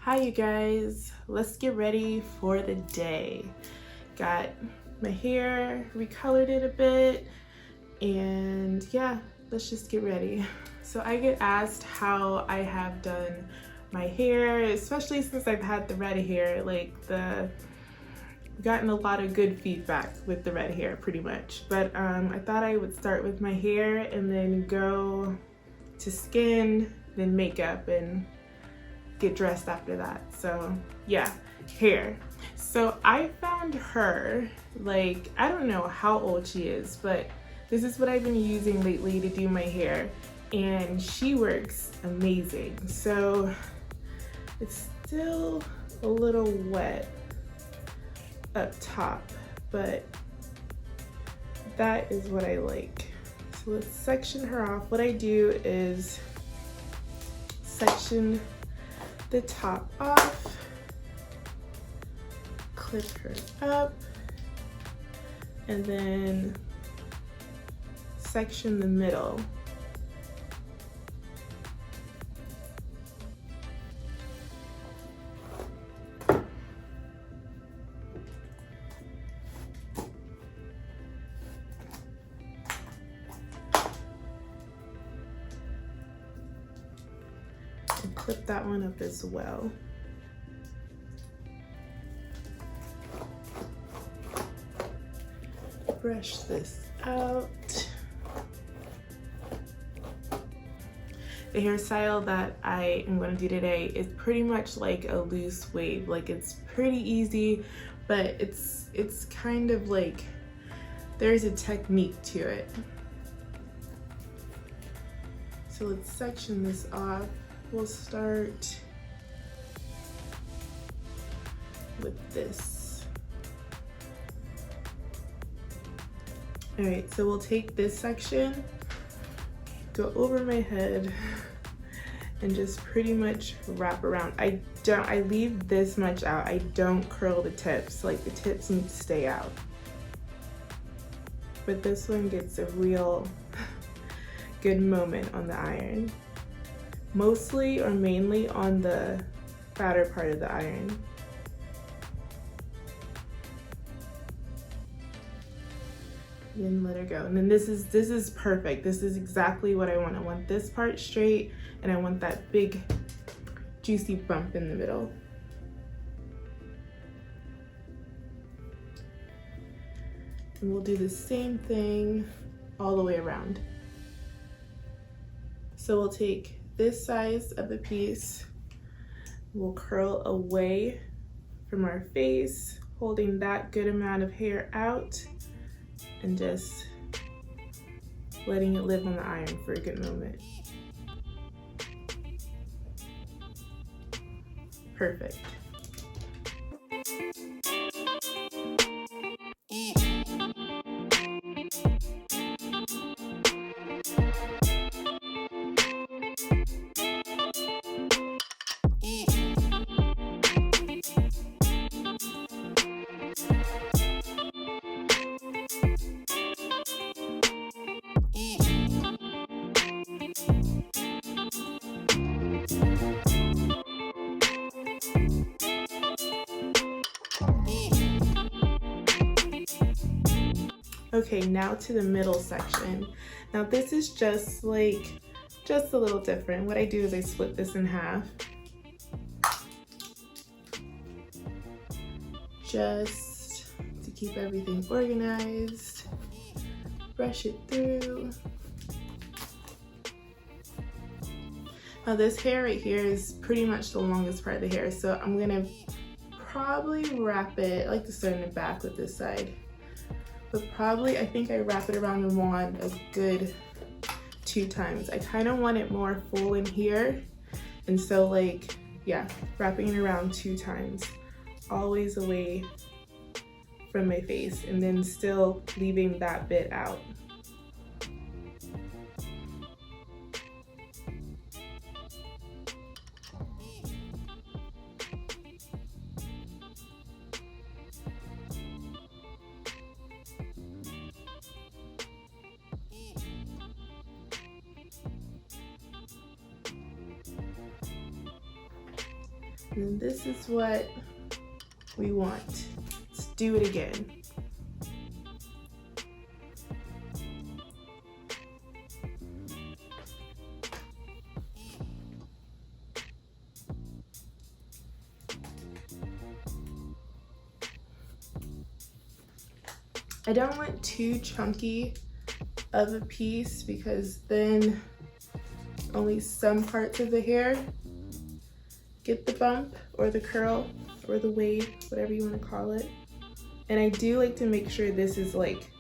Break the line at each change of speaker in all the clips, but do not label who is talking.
Hi you guys, let's get ready for the day. Got my hair, recolored it a bit, and yeah, let's just get ready. So I get asked how I have done my hair, especially since I've had the red hair. Gotten a lot of good feedback with the red hair pretty much. But I thought I would start with my hair and then go to skin, then makeup, and get dressed after that. So yeah, hair. So I found her, I don't know how old she is, but this is what I've been using lately to do my hair, and she works amazing. So it's still a little wet up top, but that is what I like. So let's section her off. What I do is section the top off, clip her up, and then section the middle. Clip that one up as well. Brush this out. The hairstyle that I am going to do today is pretty much like a loose wave. It's pretty easy, but it's kind of like there's a technique to it. So let's section this off. We'll start with this. All right, so we'll take this section, go over my head, and just pretty much wrap around. I leave this much out. I don't curl the tips. The tips need to stay out. But this one gets a real good moment on the iron. Mostly or mainly on the fatter part of the iron. And then let her go. And then this is perfect. This is exactly what I want. I want this part straight, and I want that big juicy bump in the middle. And we'll do the same thing all the way around. So we'll take this size of the piece, we'll curl away from our face, holding that good amount of hair out and just letting it live on the iron for a good moment. Perfect. Okay, now to the middle section. Now this is just a little different. What I do is I split this in half. Just to keep everything organized. Brush it through. Now this hair right here is pretty much the longest part of the hair, so I'm gonna probably wrap it, I like to start in the back with this side. But I think I wrap it around the wand a good 2 times. I kind of want it more full in here. And so yeah, wrapping it around 2 times, always away from my face, and then still leaving that bit out. And this is what we want. Let's do it again. I don't want too chunky of a piece because then only some parts of the hair get the bump or the curl or the wave, whatever you want to call it. And I do like to make sure this is like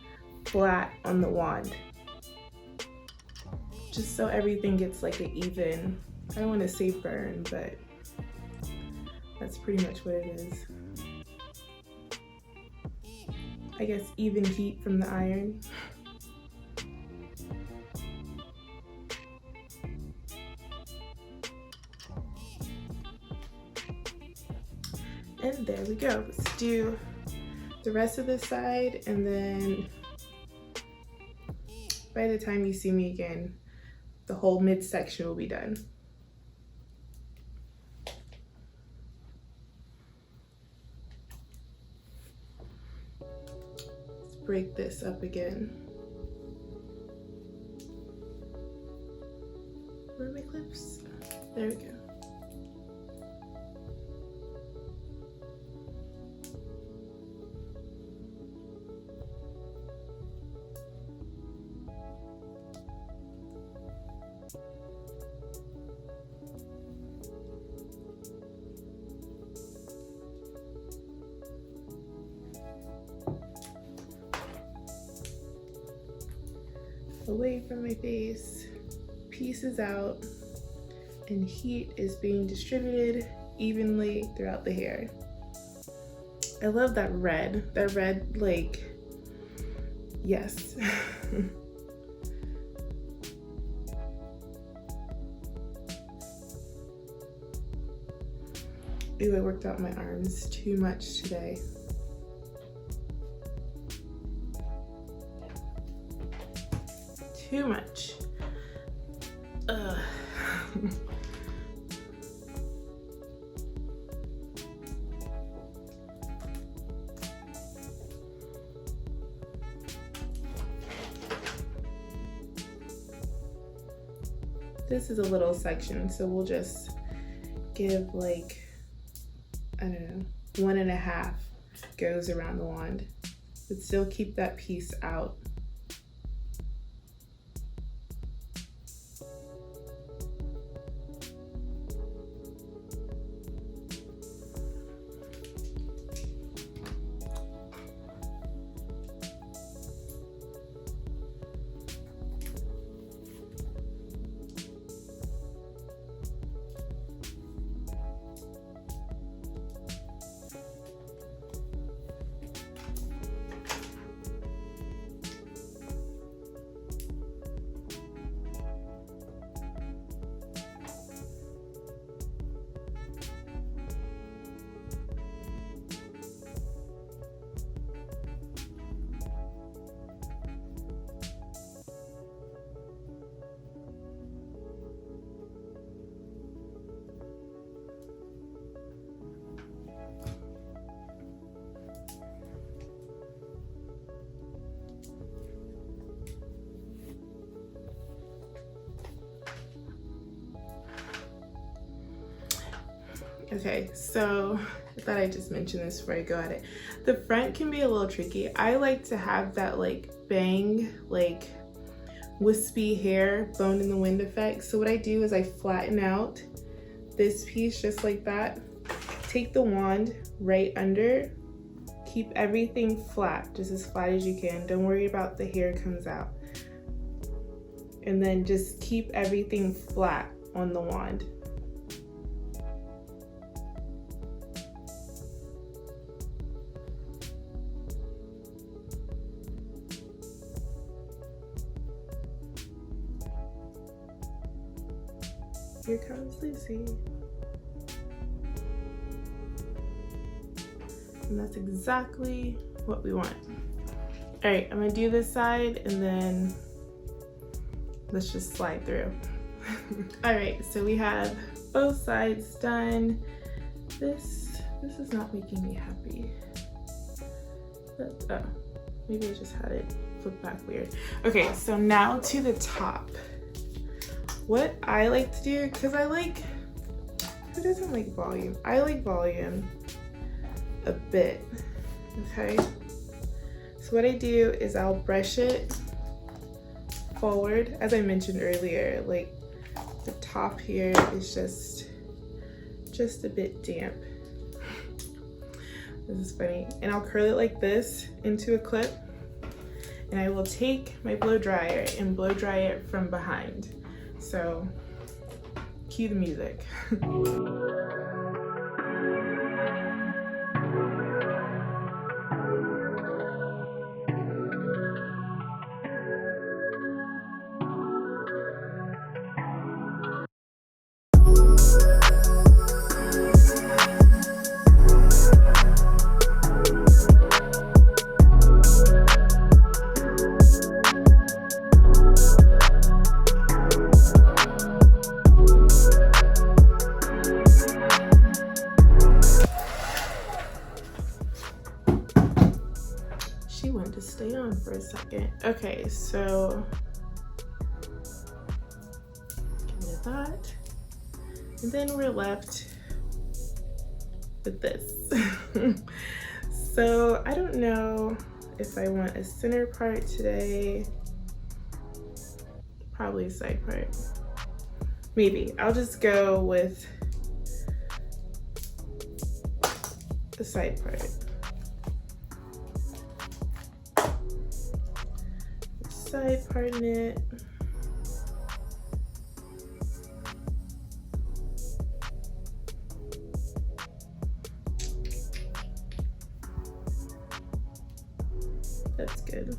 flat on the wand, just so everything gets like an even, I don't want to say burn, but that's pretty much what it is. I guess even heat from the iron. And there we go. Let's do the rest of this side, and then by the time you see me again, the whole midsection will be done. Let's break this up again. Where are my clips? There we go. Away from my face, pieces out, and heat is being distributed evenly throughout the hair. I love that red, like, yes. Ooh, I worked out my arms too much today. Too much. Ugh. This is a little section, so we'll just give like, I don't know, 1.5 goes around the wand, but still keep that piece out. Okay, so I thought I just mentioned this before I go at it. The front can be a little tricky. I like to have that like bang, like wispy hair, bone in the wind effect. So what I do is I flatten out this piece just like that. Take the wand right under, keep everything flat, just as flat as you can. Don't worry about the hair comes out. And then just keep everything flat on the wand. Here comes Lucy. And that's exactly what we want. All right, I'm gonna do this side and then let's just slide through. All right, so we have both sides done. This is not making me happy. Oh, maybe I just had it flip back weird. Okay, so now to the top. What I like to do, because I like, who doesn't like volume? I like volume a bit, okay? So what I do is I'll brush it forward. As I mentioned earlier, like the top here is just a bit damp. This is funny. And I'll curl it like this into a clip, and I will take my blow dryer and blow dry it from behind. So cue the music. She wanted to stay on for a second. Okay, so get rid of that. And then we're left with this. So I don't know if I want a center part today. Probably a side part. Maybe. I'll just go with the side part. Side parting it. That's good.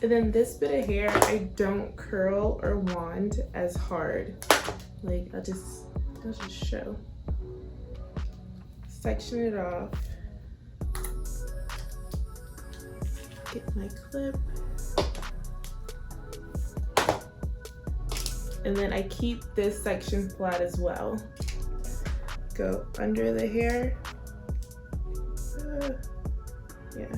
And then this bit of hair, I don't curl or wand as hard. Like I'll just show. Section it off. Get my clip. And then I keep this section flat as well. Go under the hair. Yeah.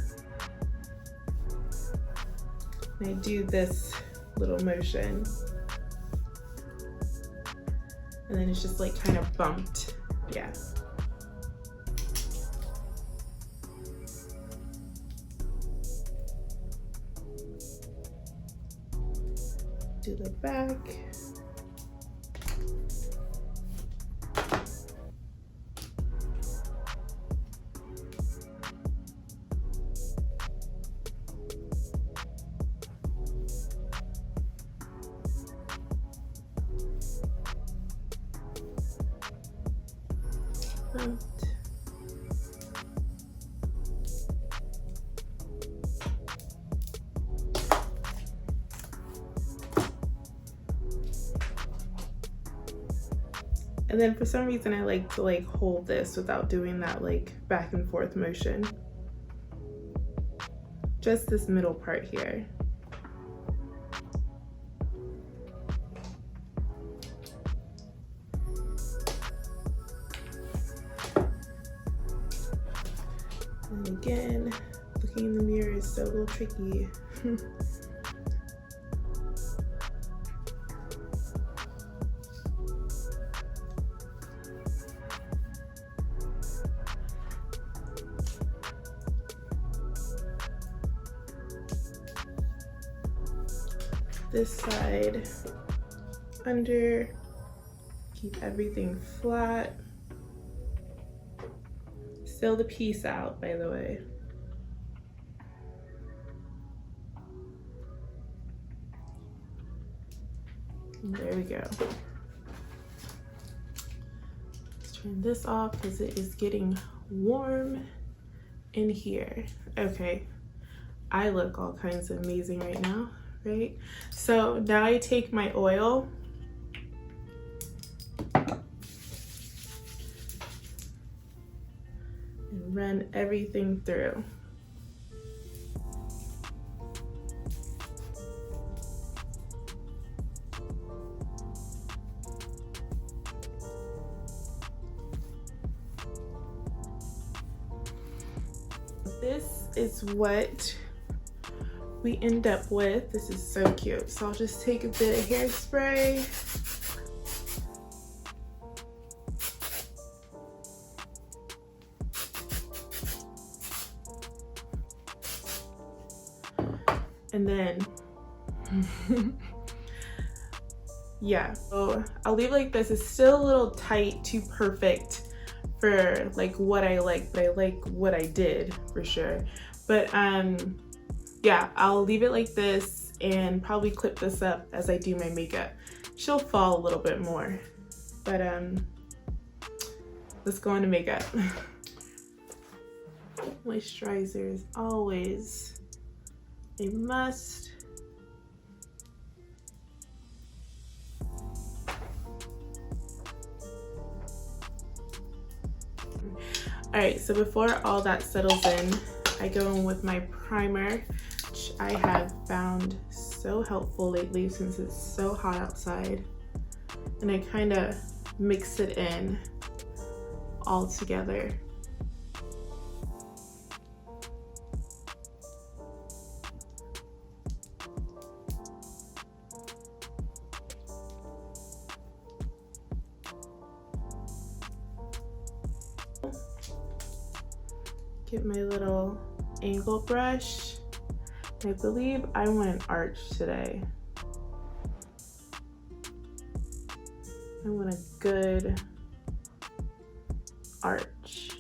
And I do this little motion. And then it's just like kind of bumped. Yeah. Do the back. And then for some reason I like to like hold this without doing that like back and forth motion. Just this middle part here. And again, looking in the mirror is so a little tricky. This side under, keep everything flat. Fill the piece out, by the way. And there we go. Let's turn this off because it is getting warm in here. Okay, I look all kinds of amazing right now. Right? So now I take my oil and run everything through. is what we end up with. This is so cute. So I'll just take a bit of hairspray. And then, yeah, so I'll leave it like this. It's still a little tight, too perfect for like what I like, but I like what I did for sure. But yeah, I'll leave it like this and probably clip this up as I do my makeup. She'll fall a little bit more, but let's go on to makeup. Moisturizer is always a must. All right, so before all that settles in, I go in with my primer, which I have found so helpful lately since it's so hot outside. And I kind of mix it in all together. Get my little angle brush. I believe I want an arch today. I want a good arch.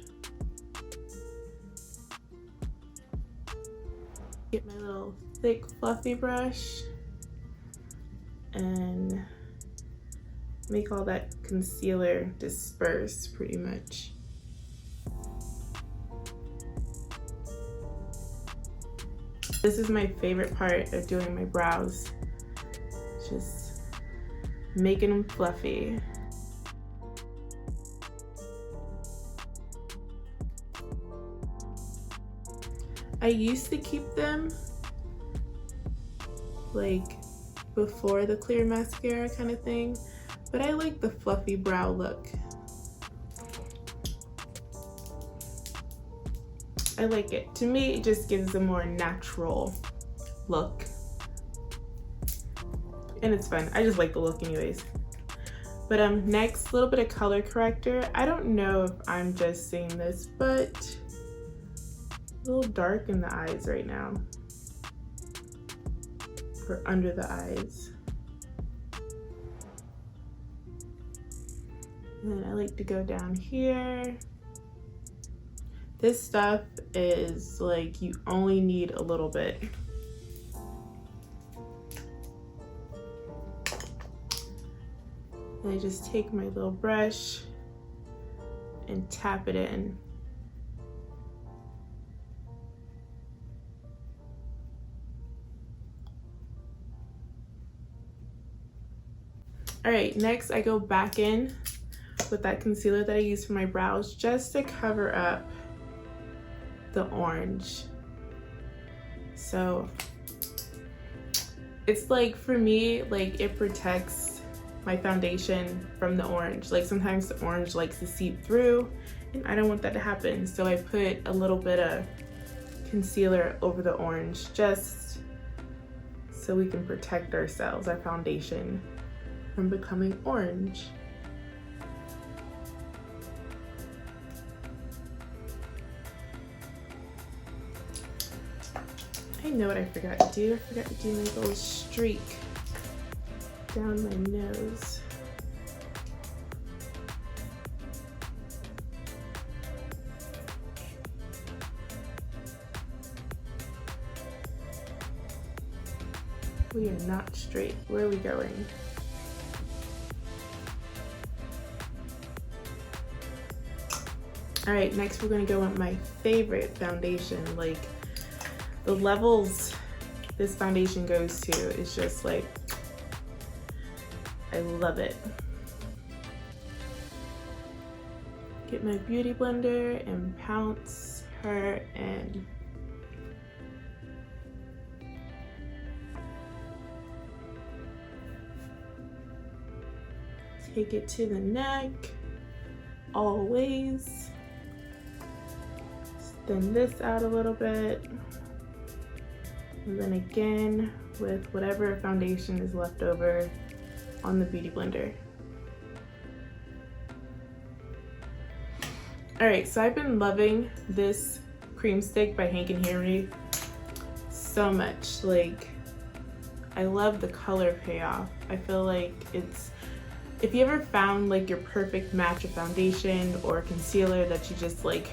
Get my little thick fluffy brush and make all that concealer disperse pretty much. This is my favorite part of doing my brows, just making them fluffy. I used to keep them like before the clear mascara kind of thing, but I like the fluffy brow look. I like it. To me, it just gives a more natural look. And it's fun. I just like the look anyways. But next, a little bit of color corrector. I don't know if I'm just seeing this, but a little dark in the eyes right now. Or under the eyes. And then I like to go down here. This stuff is like, you only need a little bit. And I just take my little brush and tap it in. All right, next I go back in with that concealer that I use for my brows just to cover up the orange. So it's like, for me, like it protects my foundation from the orange. Like sometimes the orange likes to seep through and I don't want that to happen. So I put a little bit of concealer over the orange just so we can protect ourselves, our foundation, from becoming orange. I know what I forgot to do. I forgot to do my little streak down my nose. We are not straight. Where are we going? All right, next we're gonna go with my favorite foundation. Like, the levels this foundation goes to is just like, I love it. Get my beauty blender and pounce her in. Take it to the neck, always. thin this out a little bit. And then again with whatever foundation is left over on the Beauty Blender. All right, so I've been loving this cream stick by Hank & Henry so much. Like, I love the color payoff. I feel like it's, if you ever found like your perfect match of foundation or concealer that you just like,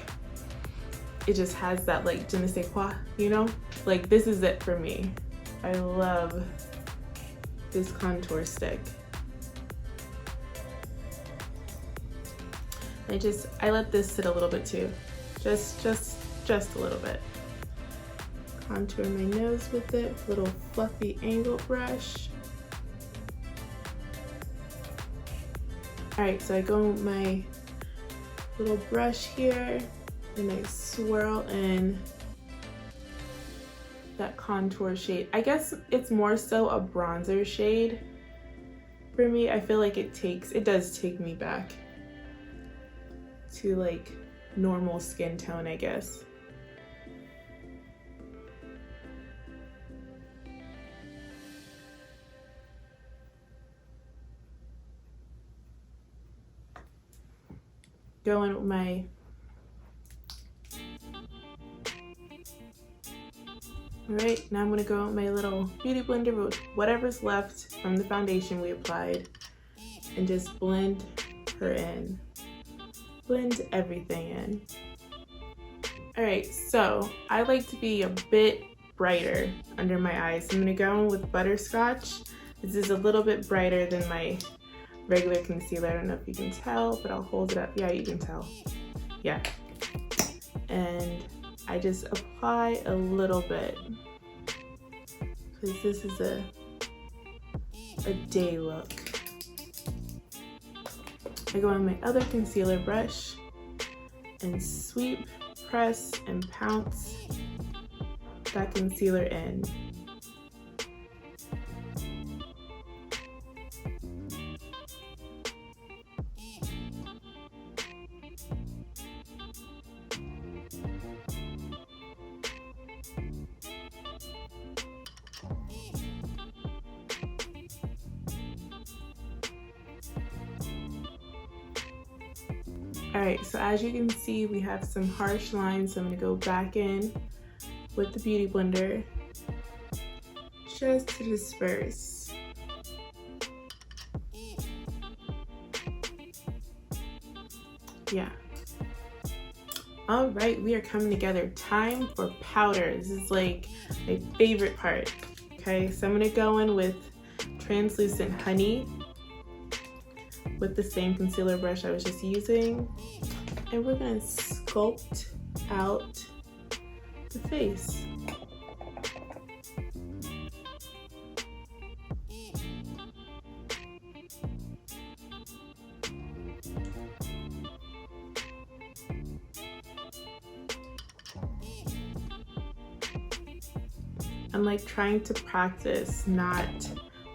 it just has that like je ne sais quoi, you know? Like, this is it for me. I love this contour stick. I let this sit a little bit too. Just a little bit. Contour my nose with it, little fluffy angle brush. All right, so I go with my little brush here and I swirl in that contour shade. I guess it's more so a bronzer shade for me. I feel like it does take me back to like normal skin tone, I guess. Going with my all right, now I'm gonna go with my little beauty blender with whatever's left from the foundation we applied and just blend her in. Blend everything in. All right, so I like to be a bit brighter under my eyes. So I'm gonna go in with Butterscotch. This is a little bit brighter than my regular concealer. I don't know if you can tell, but I'll hold it up. Yeah, you can tell. Yeah. And I just apply a little bit because this is a day look. I go on my other concealer brush and sweep, press, and pounce that concealer in. All right, so as you can see, we have some harsh lines. So I'm gonna go back in with the Beauty Blender just to disperse. Yeah. All right, we are coming together. Time for powder. This is like my favorite part. Okay, so I'm gonna go in with Translucent Honey with the same concealer brush I was just using, and we're gonna sculpt out the face. I'm like trying to practice not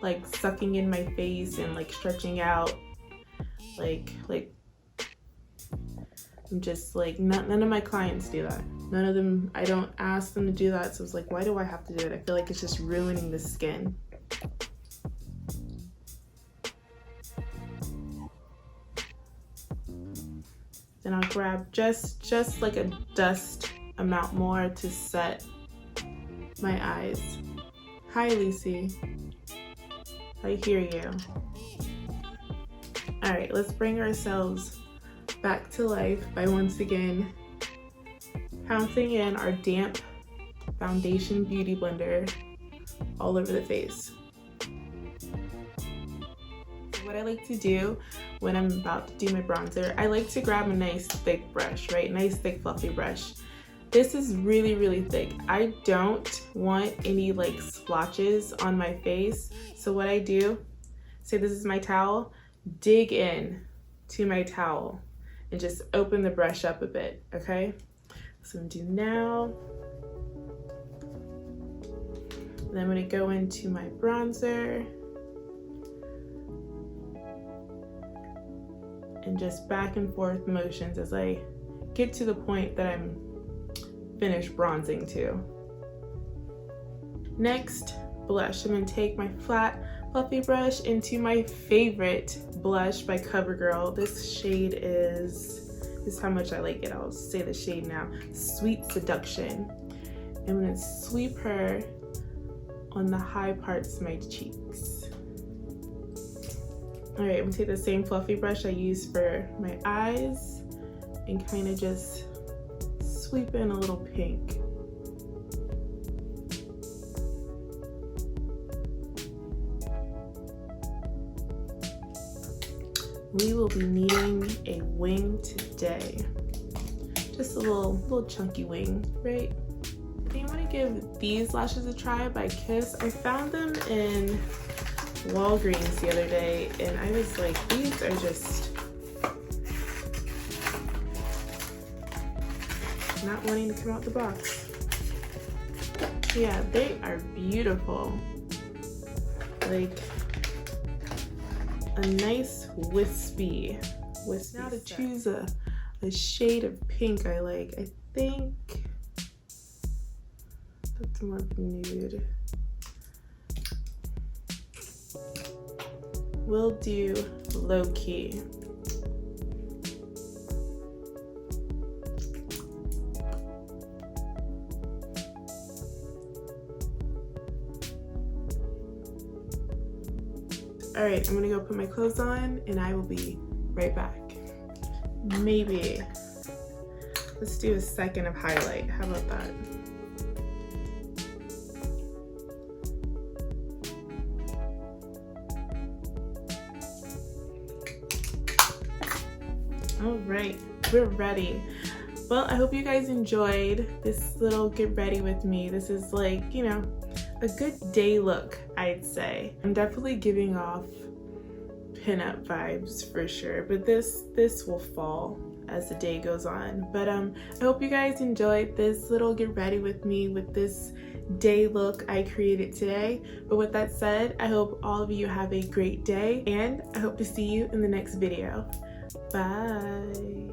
like sucking in my face and like stretching out. Like I'm just like, none of my clients do that. None of them, I don't ask them to do that. So it's like, why do I have to do it? I feel like it's just ruining the skin. Then I'll grab just like a dust amount more to set my eyes. Hi, Lucy. I hear you. All right, let's bring ourselves back to life by once again pouncing in our damp foundation Beauty Blender all over the face. What I like to do when I'm about to do my bronzer, I like to grab a nice thick brush, right? Nice thick fluffy brush. This is really, really thick. I don't want any like splotches on my face. So what I do, say this is my towel, dig in to my towel and just open the brush up a bit, okay? So I'm gonna do now. Then I'm gonna go into my bronzer and just back and forth motions as I get to the point that I'm finish bronzing too. Next, blush. I'm gonna take my flat fluffy brush into my favorite blush by CoverGirl. This shade is how much I like it. I'll say the shade now. Sweet Seduction. I'm gonna sweep her on the high parts of my cheeks. All right, I'm gonna take the same fluffy brush I used for my eyes and kind of just sweep in a little pink. We will be needing a wing today. Just a little chunky wing, right? You want to give these lashes a try by Kiss. I found them in Walgreens the other day and I was like, these are just not wanting to come out the box. Yeah, they are beautiful. Like a nice wispy. Now to choose a shade of pink I like. I think that's more of a nude. We'll do Low Key. All right, I'm gonna go put my clothes on and I will be right back. Maybe, let's do a second of highlight. How about that? All right, we're ready. Well, I hope you guys enjoyed this little get ready with me. This is like, you know, a good day look, I'd say. I'm definitely giving off pinup vibes for sure, but this will fall as the day goes on. But I hope you guys enjoyed this little get ready with me with this day look I created today. But with that said, I hope all of you have a great day and I hope to see you in the next video. Bye.